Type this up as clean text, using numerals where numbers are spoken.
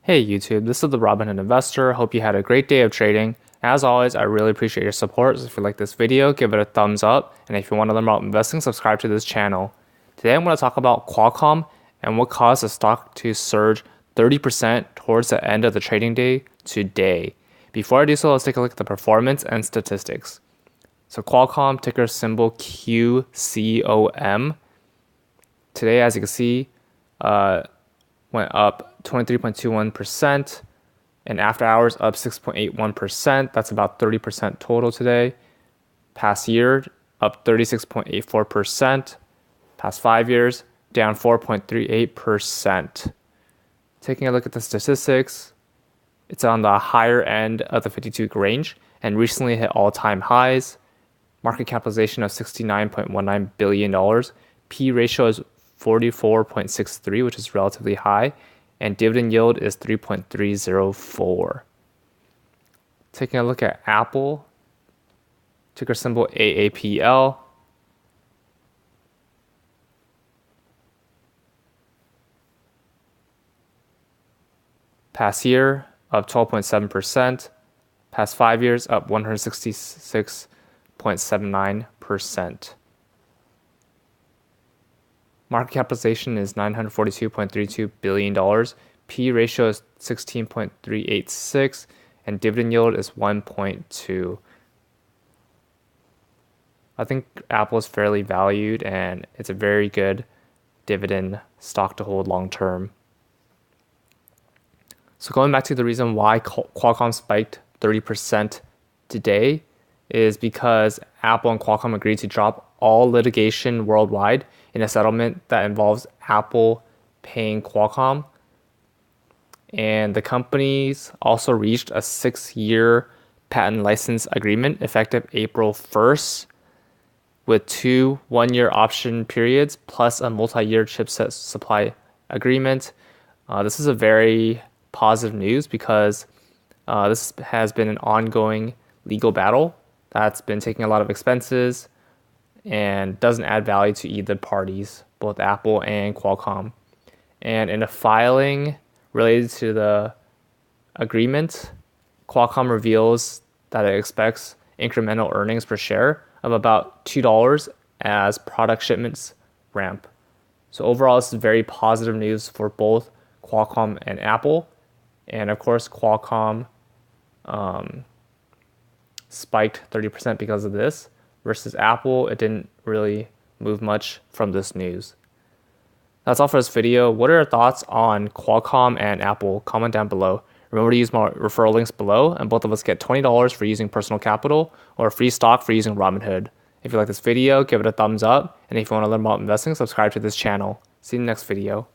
Hey YouTube, this is the Robinhood Investor. Hope you had a great day of trading. As always, I really appreciate your support. So if you like this video, give it a thumbs up. And if you want to learn about investing, subscribe to this channel. Today I'm going to talk about Qualcomm and what caused the stock to surge 30% towards the end of the trading day today. Before I do so, let's take a look at the performance and statistics. So Qualcomm, ticker symbol QCOM. Today, as you can see, went up 23.21%, and after hours up 6.81%. That's about 30% total today. Past year up 36.84%. Past 5 years down 4.38%. Taking a look at the statistics, it's on the higher end of the 52-week range and recently hit all-time highs. Market capitalization of $69.19 billion. P ratio is 44.63, which is relatively high, and dividend yield is 3.304. Taking a look at Apple, ticker symbol AAPL. Past year up 12.7%. Past 5 years up 166.79%. Market capitalization is $942.32 billion. P ratio is 16.386, and dividend yield is 1.2. I think Apple is fairly valued, and it's a very good dividend stock to hold long term. So going back to the reason why Qualcomm spiked 30% today is because Apple and Qualcomm agreed to drop all litigation worldwide in a settlement that involves Apple paying Qualcomm. And the companies also reached a 6-year patent license agreement effective April 1st with 2 one-year option periods plus a multi-year chipset supply agreement. This is a very positive news because this has been an ongoing legal battle that's been taking a lot of expenses and doesn't add value to either parties, both Apple and Qualcomm. And in a filing related to the agreement, Qualcomm reveals that it expects incremental earnings per share of about $2 as product shipments ramp. So overall, this is very positive news for both Qualcomm and Apple. And of course, Qualcomm spiked 30% because of this, versus Apple, it didn't really move much from this news. That's all for this video. What are your thoughts on Qualcomm and Apple? Comment down below. Remember to use my referral links below, and both of us get $20 for using personal capital or free stock for using Robinhood. If you like this video, give it a thumbs up, and if you want to learn about investing, subscribe to this channel. See you in the next video.